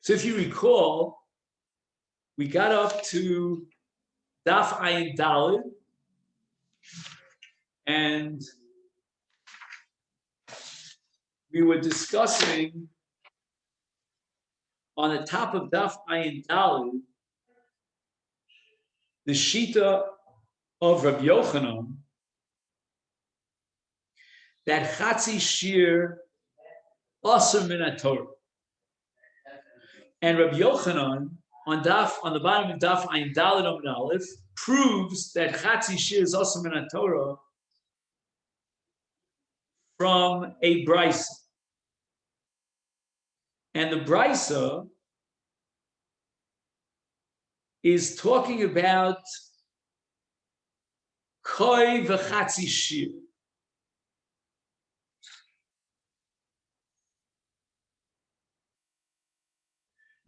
So if you recall, we got up to Daf Ayin Daled, and we were discussing on the top of Daf Ayin Daled the Shita of Rabbi Yochanan that Chatzi Shir Asur Min Torah, and Rabbi Yochanan on the bottom of Daf Ayin Daled Amud Aleph proves that Chatzi Shir is Asur Min Torah from a brisa, and the brisa is talking about koi v'chatzi shir.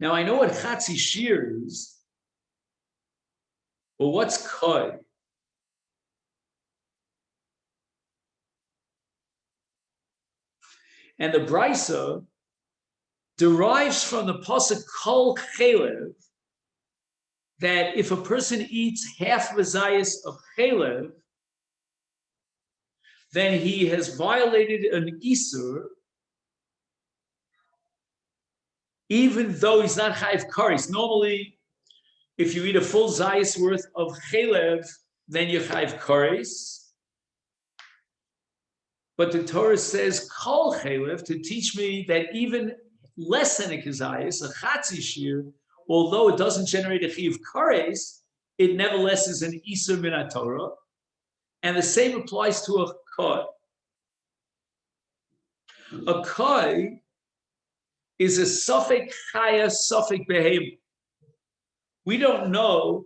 Now I know what chatzi shir is, but what's koi? And the brisa derives from the pasuk kol chelev, that if a person eats half v'zayis of chelev, then he has violated an isur, even though he's not chayiv kares. Normally, if you eat a full zayis worth of chelev, then you chayiv kares. But the Torah says kol chelev to teach me that even less than a kazayis, a chatzi shir, although it doesn't generate a chiyuv kares, it nevertheless is an isur min Torah, and the same applies to a koi. A koi is a suffix chaya, suffix behem. We don't know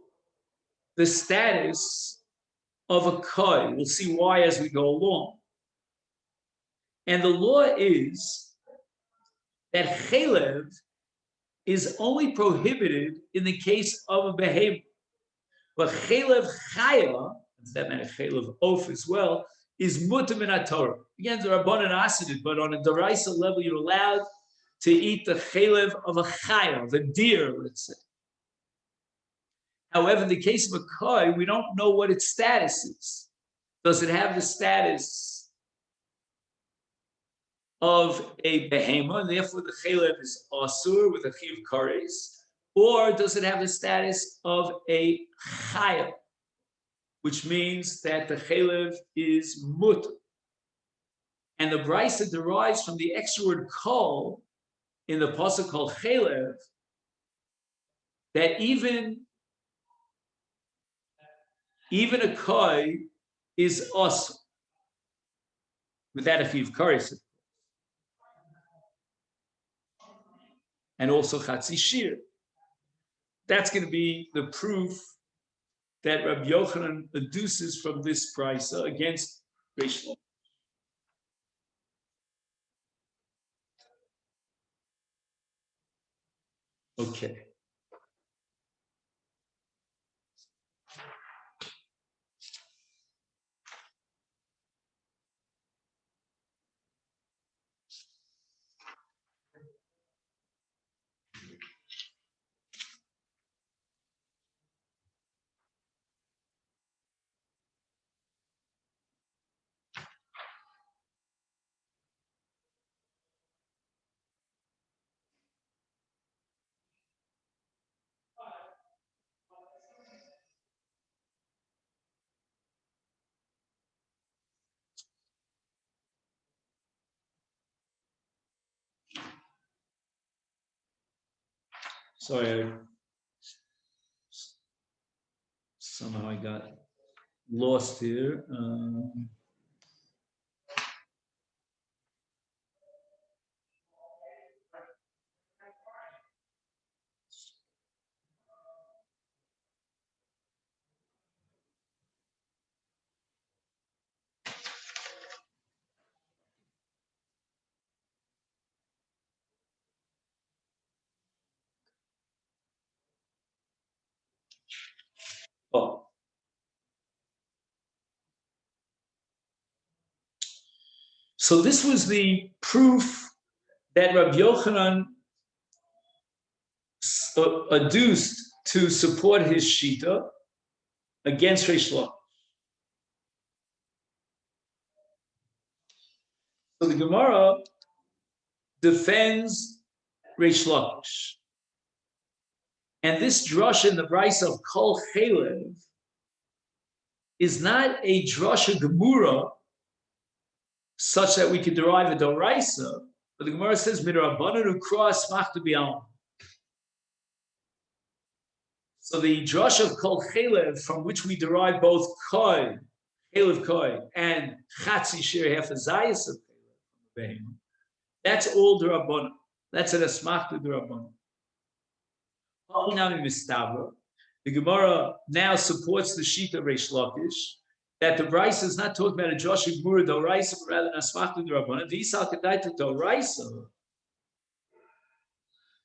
the status of a koi. We'll see why as we go along. And the law is that chelev is only prohibited in the case of a behem. But chelev chaya, that meant chelev oaf as well, is mutar min Torah. Again, the Rabbanan asked it, but on a deraisa level, you're allowed to eat the chelev of a chaya, of a deer, let's say. However, in the case of a koi, we don't know what its status is. Does it have the status of a behema, and therefore the chelev is asur with a chiyuv kares, or does it have the status of a chaya, which means that the chelev is mutar? And the brisa derives from the extra word kol in the pasuk called chelev, that even a koi is asur without a chiyuv kares, and also chatzi shir. That's going to be the proof that Rabbi Yochanan adduces from this brisa against Reish Lakish. Okay. Sorry, somehow I got lost here. Oh, So this was the proof that Rabbi Yochanan adduced to support his shita against Reish Lakish. So the Gemara defends Reish Lakish. And this drush in the price of Kol Chelev is not a drush of Gemura such that we could derive a Doraisa, but the Gemara says, Midrabanan ukra asmachta b'alma. So the drush of Kol Chelev, from which we derive both Koi, Chelev Koi, and Chatzi Shir half a Zayas of Chelev, that's all Durabanan. That's an asmachta Durabanan. The Gemara now supports the Shita Reish Lakish that the Brisa is not talking about a Josh Gemura Doraisa, but rather an asmachta Durabanan. The Isal Kedaita Doraisa.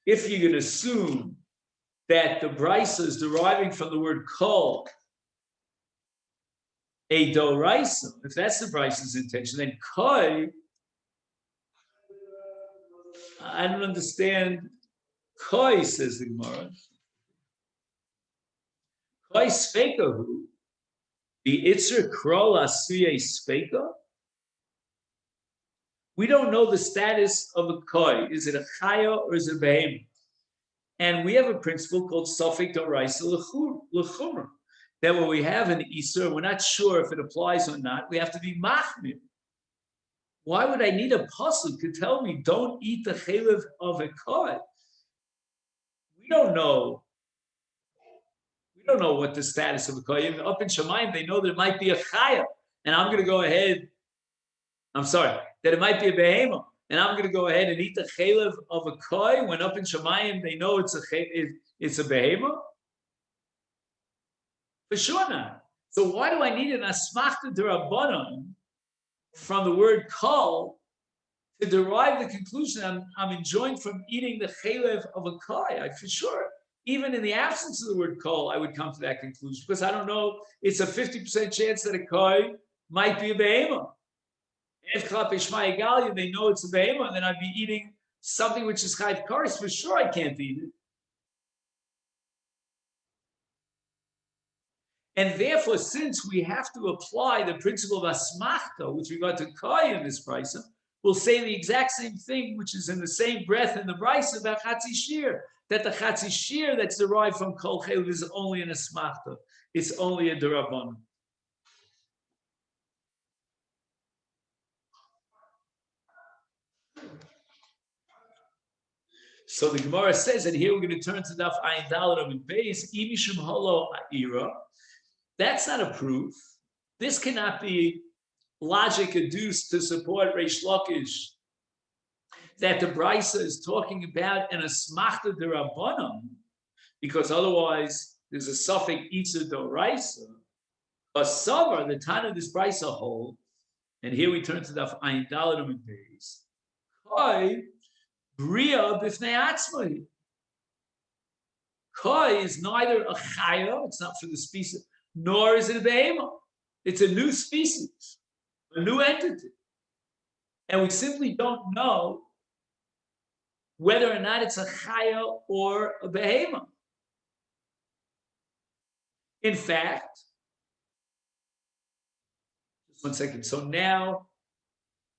If you can assume that the Brisa is deriving from the word Kol, a Doraisa, if that's the Brisa's intention, then Koi, I don't understand. Koi, says the Gemara. Koi Sveikahu, the Itzer Krol Asuye Sveika. We don't know the status of a Koi. Is it a Chaya or is it a Behemoth? And we have a principle called Sofik Doraisa L'chumra, that when we have an Isur, we're not sure if it applies or not, we have to be Machmir. Why would I need a pasuk to tell me don't eat the chelev of a Koi? We don't know what the status of a Koi. Up in Shemayim, they know that it might be a Chaya, and I'm going to go ahead. I'm sorry, that it might be a Behemoth, and I'm going to go ahead and eat the chelev of a Koi when up in Shemayim they know it's a Behemoth. For sure not. So why do I need an asmachta d'Rabbanan from the word Kol to derive the conclusion I'm enjoined from eating the chelev of a Koi? For sure, even in the absence of the word Kol, I would come to that conclusion because I don't know. It's a 50% chance that a Koi might be a Behemoth. If Klap Ishmael Galia, they know it's a Behemoth, and then I'd be eating something which is Chayv Karis. For sure, I can't eat it. And therefore, since we have to apply the principle of asmachta with regard to Koi in this brisa, we'll say the exact same thing, which is in the same breath in the brisa about Chatzi Shir, that the Chatzi Shir that's derived from Kol Chelev is only an asmachta. It's only a D'Rabbanan. So the Gemara says, and here we're going to turn to Daf Ayin Daled Amud Beis, Imishum Holo A'ira. That's not a proof. This cannot be logic adduced to support Reish Lakish that the Brisa is talking about an asmachta d'Rabbanan, because otherwise there's a suffix itzer d'oraisa. A savar, the time of this Brisa hold, and here we turn to the Ayin Daled Amud Beis. Koi bria b'fnei atzmai. Koi is neither a chaya, it's not for the species, nor is it a behemoth. It's a new species, a new entity. And we simply don't know whether or not it's a chaya or a behemoth. In fact, just 1 second. So now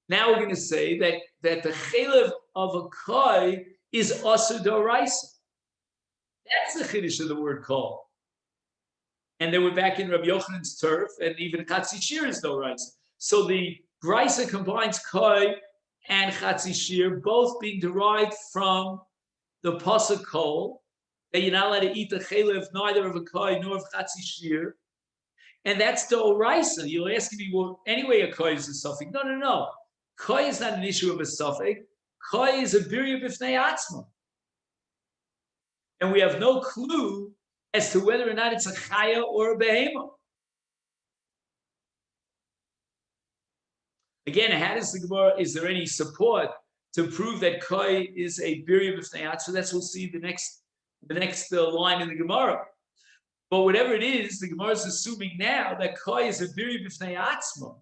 we're going to say that the chelev of a koi is asur d'oraisa. That's the chiddush of the word kol. And they were back in Rabbi Yochanan's turf, and even Chatzi Shir is d'oraisa. So the brisa combines koi and Chatzi Shir, both being derived from the pasuk kol, that you're not allowed to eat the chelev neither of a koi nor of Chatzi Shir. And that's d'oraisa. You're asking me, well, anyway, a koi is a suffix. No. Koi is not an issue of a suffix. Koi is a birya b'fnei atzma. And we have no clue as to whether or not it's a chaya or a behemoth. Again, how does the Gemara, is there any support to prove that Koi is a birya b'fnei atzma? That's we'll see the next line in the Gemara. But whatever it is, the Gemara is assuming now that Koi is a birya b'fnei atzma.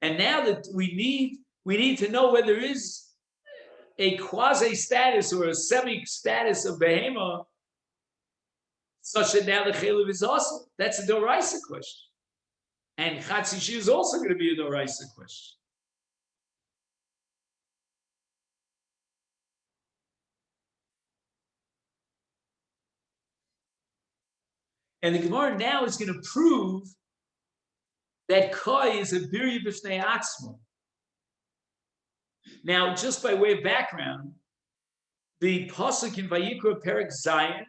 And now that we need to know whether there is a quasi status or a semi status of behema, such that now the chaylev is also. That's a doraisa question. And Chatzishi is also going to be a doraisa question. And the Gemara now is going to prove that Koi is a birya b'fnei atzmo. Now, just by way of background, the pasuk in Vayikra Perek Zayin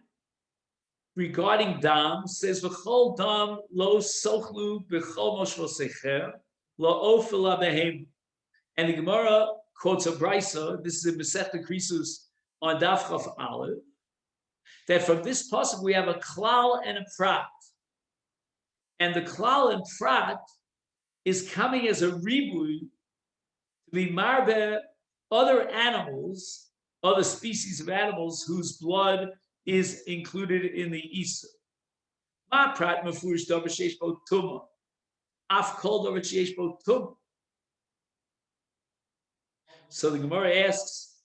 regarding dam says v'chol dam lo sochlu b'chol moshvo secher lo ofela behem. And the Gemara quotes a brisa. This is a Masechet Krisus on Daf Chaf Aleph. That from this pasuk we have a klal and a prat, and the klal and prat is coming as a ribui to be marbe other animals, other species of animals whose blood is included in the Isa. Ma prat mafurish davar sheish bo tumah, af kol davar sheish bo tumah. So the Gemara asks,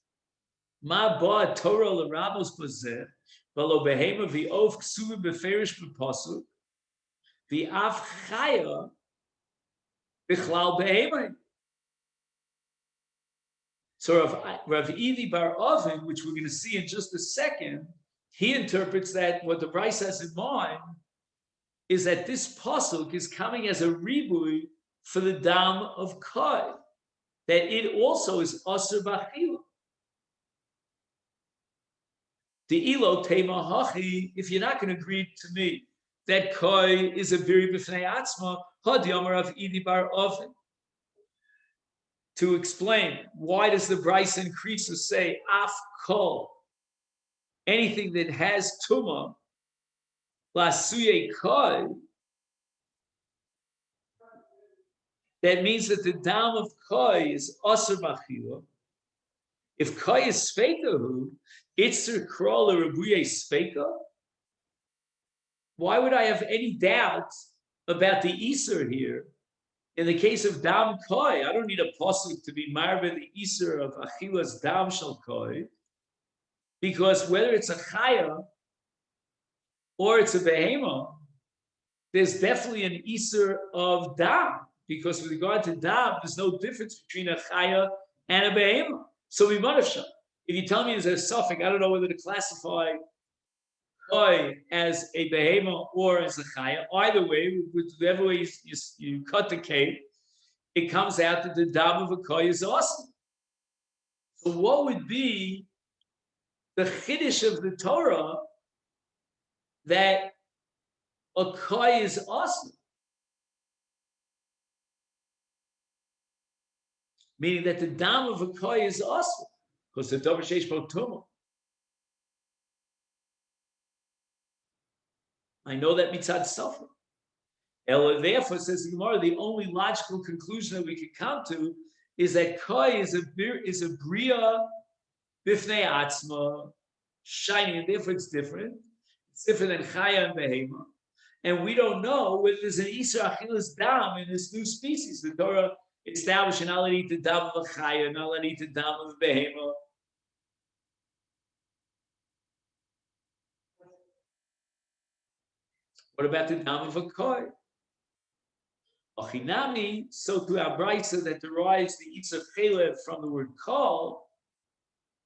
Ma ba Torah l'ramos bazeh, v'lo behema v'of ksuva beferish b'pasuk, v'af chaya b'chlal behema. So Rav Idi Bar Ovin, which we're going to see in just a second, he interprets that what the Bryce has in mind is that this pasuk is coming as a ribui for the dam of Kai, that it also is asur b'achila. The ilo tema hachi, if you're not going to agree to me that Kai is a biri b'fnei atzma, had Yomar Rav Idi Bar Ovin. To explain why does the Bryce increase to say af kol, anything that has tuma, lasuye kai, that means that the dam of kai is asur b'achila. If kai is sveikahu, itzer kral rebuye sveika. Why would I have any doubt about the iser here? In the case of dam koi, I don't need a pasuk to be marbe the iser of achilas dam shel koi, because whether it's a chaya or it's a behema, there's definitely an iser of dam, because with regard to dam, there's no difference between a chaya and a behema. So we might have, if you tell me there's a suffix, I don't know whether to classify koi as a behema or as a chaya. Either way, whichever way you cut the cake, it comes out that the dam of a koi is awesome. So what would be the chiddush of the Torah that a koi is awesome? Meaning that the dam of a koi is awesome, because the davar sheish bo tumah. I know that mitzad suffer. Ella, therefore, says the Gemara, the only logical conclusion that we can come to is that koi is a bria bifnei atzma, shining, and therefore it's different. It's different than chaya and behema. And we don't know whether there's an isra achilas dam in this new species. The Torah established not allowed to eat the dam of a chaya, not allowed to eat the dam of a behema. What about the dam of a koi? Achinami, so to our brisa that derives the itza chelev from the word kol,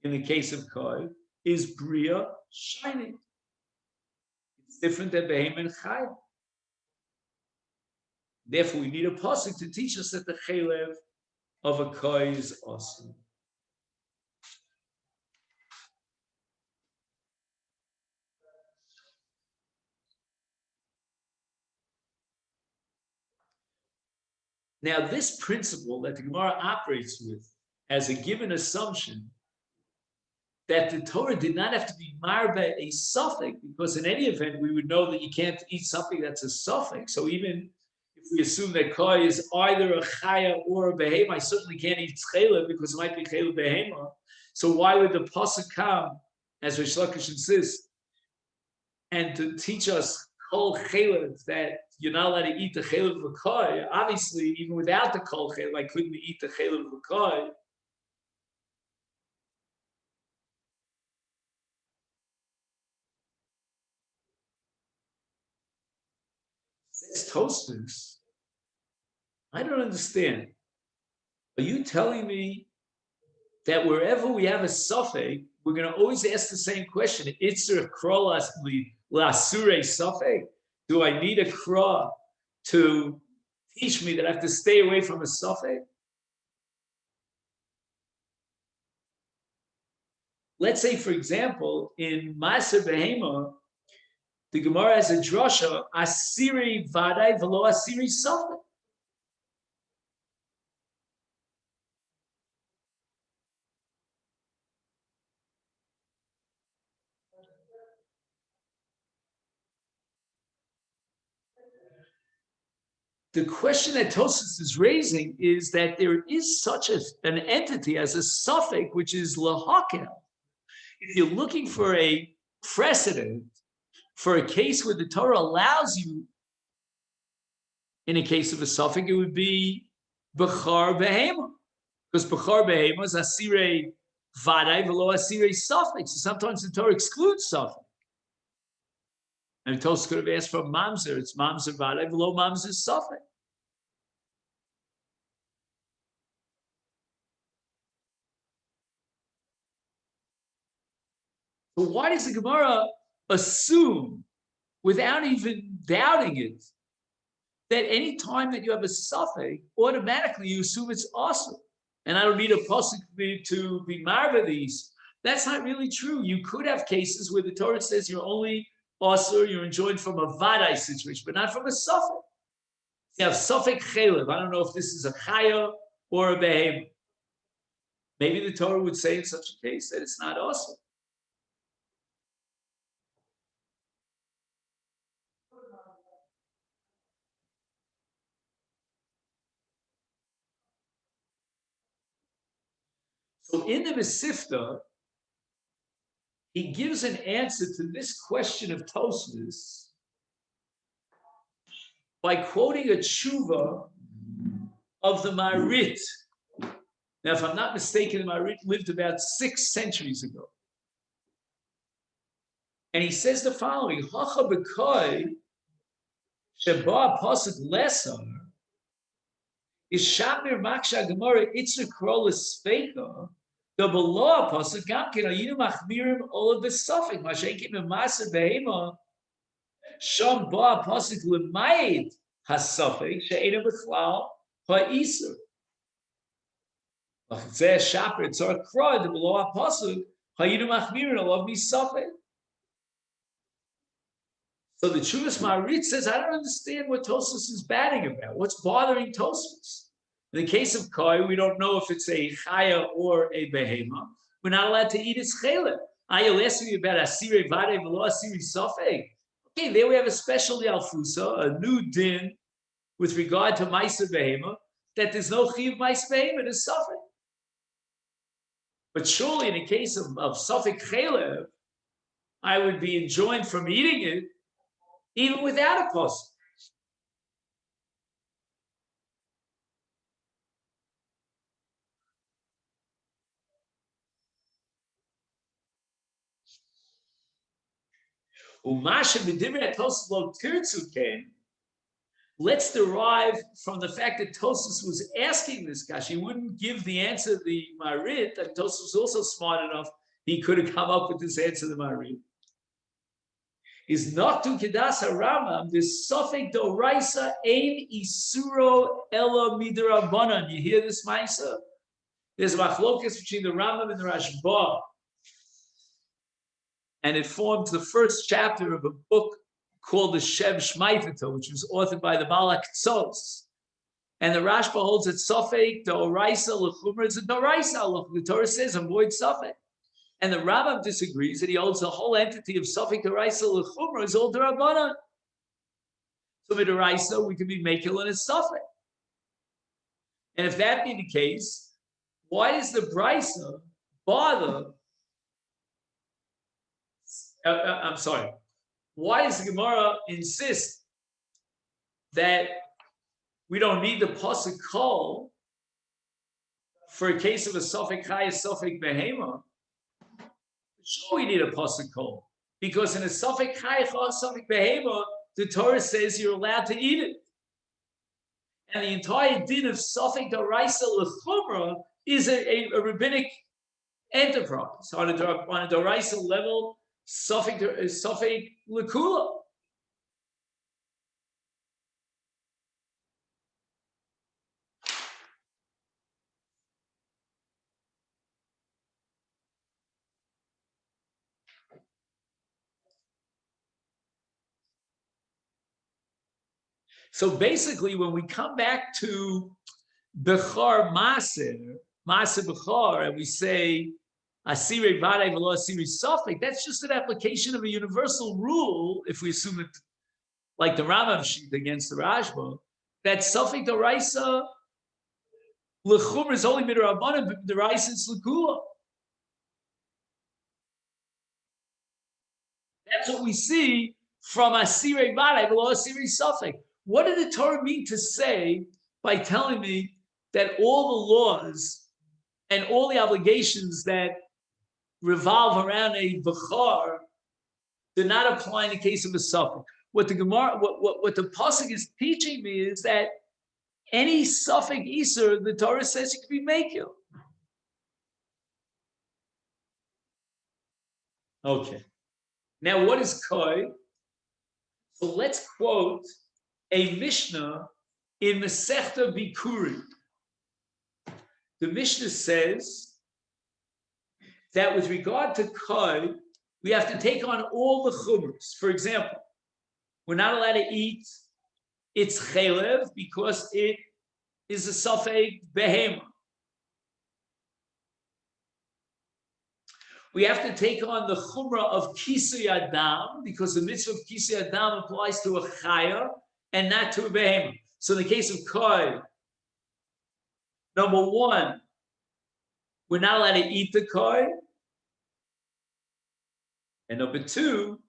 in the case of koi, is bria, shining. It's different than behem and chayim. Therefore, we need a pasuk to teach us that the chelev of a koi is awesome. Now, this principle that the Gemara operates with as a given assumption that the Torah did not have to be marbe a suffix, because in any event, we would know that you can't eat something that's a suffix. So even if we assume that koi is either a chaya or a behema, I certainly can't eat chela because it might be chela behema. So why would the pasuk come, as Rish Lakish insists, and to teach us kol chelev that you're not allowed to eat the chelev v'koi. Obviously, even without the kol chelev, I couldn't eat the chelev v'koi. Says Tosfos, I don't understand. Are you telling me that wherever we have a suffix, we're going to always ask the same question? Itzer krolas lasure suffix. Do I need a kra to teach me that I have to stay away from a suffix? Let's say, for example, in Masechet Yoma, the Gemara has a drasha, asiri vadai velo asiri suffix. The question that Tosfos is raising is that there is such an entity as a suffix, which is lahakel. If you're looking for a precedent for a case where the Torah allows you, in a case of a suffix, it would be bechar behema, because bechar behema is asire vadai velo asire suffix. So sometimes the Torah excludes suffix. And Tosfos could have asked for mamzer. It's mamzer vadai velo mamzer suffix. But why does the Gemara assume, without even doubting it, that any time that you have a suffix, automatically you assume it's awesome? And I don't need a pasuk to be marva these. That's not really true. You could have cases where the Torah says you're only also you're enjoined from a vadai situation, but not from a suffix. You have suffix chelev. I don't know if this is a chaya or a behem. Maybe the Torah would say in such a case that it's not awesome. So in the Masifta, he gives an answer to this question of Tosfos by quoting a tshuva of the Marit. Now, if I'm not mistaken, the Marit lived about 6 centuries ago. And he says the following, Hacha b'koi sheba pasuk lesser is shamir maksha gemara itzer krolis speika. The below pasuk gamkin ayinu machmirim all of the suffix mashenkim emaser behema sham ba pasuk lemayid hassuffix she'ena b'chlal ha'isur. Zeh shaper tzar kra the below pasuk ayinu machmirim all of me suffix. So the Chuvas Marit says, I don't understand what Tosfos is batting about. What's bothering Tosfos? In the case of koi, we don't know if it's a chaya or a behema. We're not allowed to eat its chayla. You'll ask me about asire vade velo asiri sofeg. Okay, there we have a special alfusa, a new din with regard to ma'aser behema, that there's no chiyuv ma'aser behema, there's sofeg. But surely in the case of sofeg chayla, I would be enjoined from eating it even without a pasuk. Let's derive from the fact that Tosfos was asking this guy. He wouldn't give the answer to the Marit, and Tosfos was also smart enough, he could have come up with this answer to the Marit. Is not to kedas haRambam this suffix doraisa ein isuro elo midrabanan. You hear this, Maisa? There's a machlokas between the Rambam and the Rashba, and it forms the first chapter of a book called the Shev Shmaitito, which was authored by the Malak Tzos. And the Rashba holds that suffix doraisa lechumra is a doraisa. The Torah says avoid suffix. And the Rambam disagrees that he holds the whole entity of suffix deraisa lechumra is all derabanan. So with deraisa, we could be makil and a suffix. And if that be the case, why does the brisa bother? I'm sorry. Why does the Gemara insist that we don't need the pasuk kol for a case of a suffix chai, a suffix behema? Sure, we need a pasuk kol because in a suffix chai, a suffix behema, the Torah says you're allowed to eat it, and the entire din of suffix daraisa lechumra is a rabbinic enterprise on a daraisa level. Suffix lekula. So basically, when we come back to Bechar Maser Bechar, and we say Asiri Vade Velo Asiri Sofik, that's just an application of a universal rule, if we assume it like the Rambam sheet against the Rashba, that Sofik Daraisa Lechumr is only Midrabanan, but Daraisa is Lekula. That's what we see from Asiri Vade Velo Asiri Sofik. What did the Torah mean to say by telling me that all the laws and all the obligations that revolve around a Bechar do not apply in the case of a suffix? What the Gemara, what the pasuk is teaching me is that any suffix iser, the Torah says it can be makil. Okay. Now, what is koi? So let's quote a Mishnah in Masechet Bikurim. The Mishnah says that with regard to koi, we have to take on all the chumras. For example, we're not allowed to eat its chelev because it is a safek behema. We have to take on the chumrah of kisui adam because the mitzvah of kisui adam applies to a chaya and not to a behema. So in the case of koi, number one, we're not allowed to eat the koi. And number two,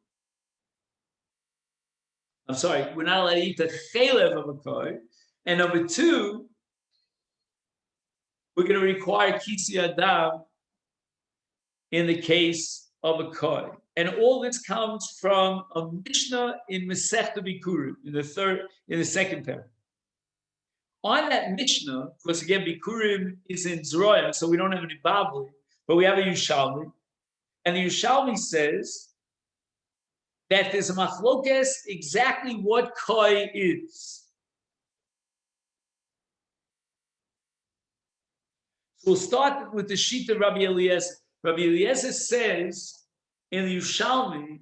we're not allowed to eat the chelev of a koi. And number two, we're going to require kisui adam in the case of a koi. And all this comes from a Mishnah in Masechet Bikurim, in the second parak. On that Mishnah, because again, Bikurim is in Zroya, so we don't have any Bavli, but we have a Yushalmi. And the Yushalmi says that there's a machlokes exactly what koi is. So we'll start with the sheet of Rabbi Eliezer. Rabbi Eliezer says in the Yushalmi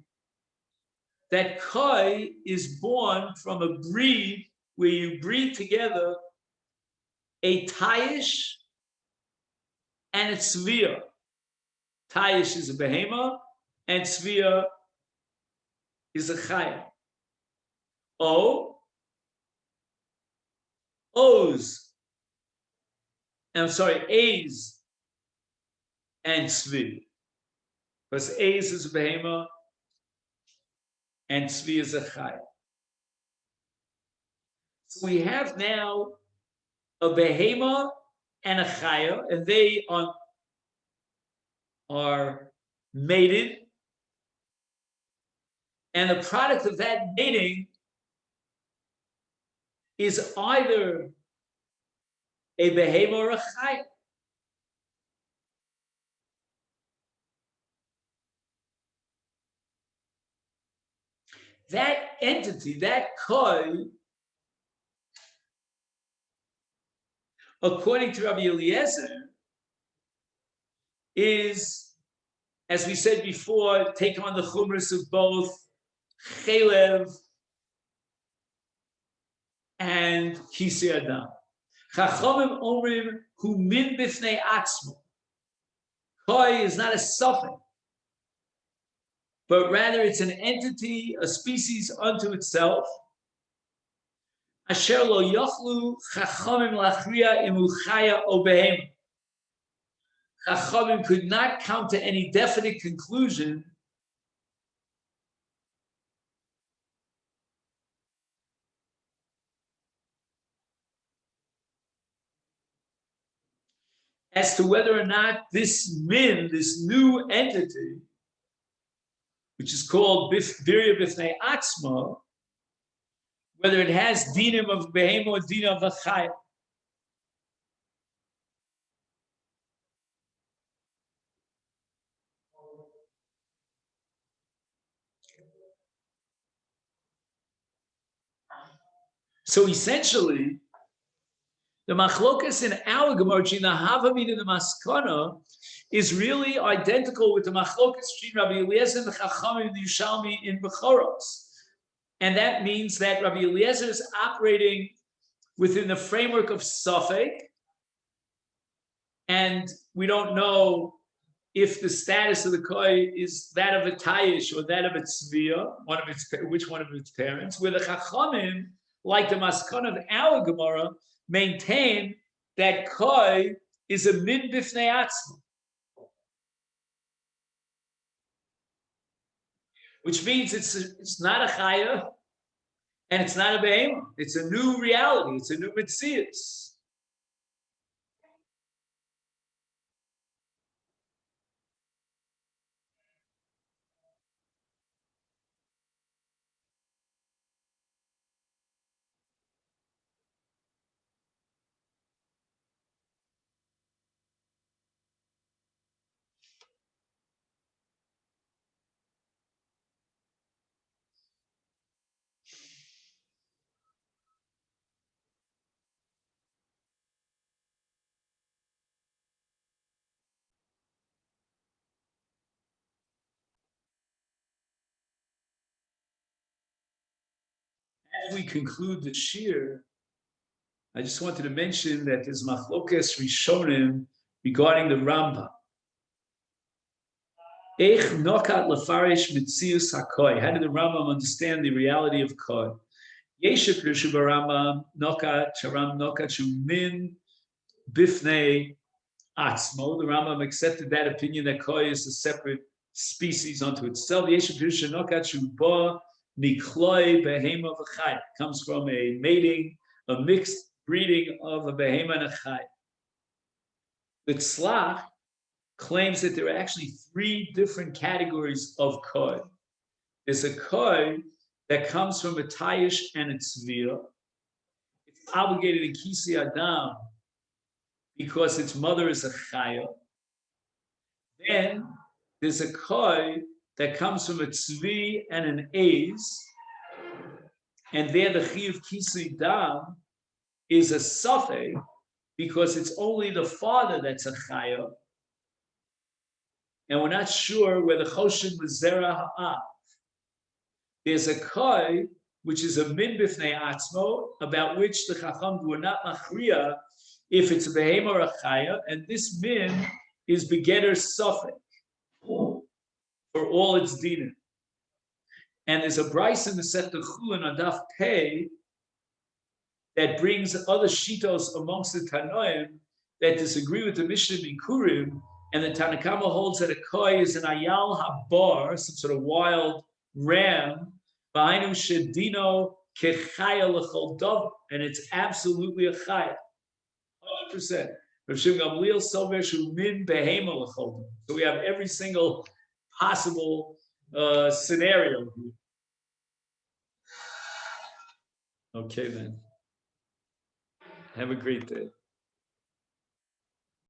that koi is born from a breed where you breed together a tayish and a tzvia. Tayish is a behema and tzvia is a chaya. A's and tzvi. Because A's is a behema and tzvi is a chaya. So we have now a behema and a chaya, and they are mated. And the product of that mating is either a behema or a chaya. That entity, that koi, according to Rabbi Eliezer, is, as we said before, take on the chumras of both chelev and kisei adam. Chachamim omrim hu min bifnei atzmo. Koi is not a suffix, but rather it's an entity, a species unto itself. Asher lo yochlu chachamim lachria imu chaya o behema. Chachamim could not come to any definite conclusion as to whether or not this min, this new entity, which is called Birya Bifnei Atzma, whether it has dinim of behema or dinim of achaya. So essentially, the machlokas in our Gemara, the Havamid in the Maskana, is really identical with the machlokas between Rabbi Eliezer and the Chachamim in the Yushalmi in Bechoros. And that means that Rabbi Eliezer is operating within the framework of Safek, and we don't know if the status of the koi is that of a tayish or that of a tzviya, which one of its parents, where the Chachamim, like the Maskana of our Gemara, maintain that koi is a min bifnei atzma, which means it's not a chaya and it's not a behema. It's a new reality. It's a new mitzias. As we conclude the shir, I just wanted to mention that there's machlokas rishonim regarding the Rambam. Eich nokat lefarish mitzius hakoi. How did the Rambam understand the reality of koi? Yeshuk Rishu Rambam nokat sharam nokat shumin bifnei atzmo. The Rambam accepted that opinion that koi is a separate species unto itself. Yeshuk Rishu nokat shumba nikloi behema v'chai. Comes from a mating, a mixed breeding of a behema and a chai. The Tzlach claims that there are actually three different categories of koi. There's a koi that comes from a tayish and a tzviya. It's obligated in kisi adam because its mother is a chaya. Then there's a koi that comes from a tzvi and an eiz, and there the chiyuv kisi dam is a safek because it's only the father that's a chaya, and we're not sure whether choshen was zera ha'ah. There's a koi which is a min bifnei atzmo, about which the chacham were not machriya if it's a behema or a chaya, and this min is begetter safek for all its dinim. And there's a brayso in the Masechet Chulin on Daf Pei that brings other shitos amongst the Tanoim that disagree with the Mishnah Bikurim, and the Tanakama holds that a koi is an ayal habar, some sort of wild ram, b'ainu shedino kechaya l'chol dov, and it's absolutely a chaya, 100%. Rav Shimon Gamliel sover shu min behema l'chol dov. So we have every single possible scenario here. Okay, then. Have a great day.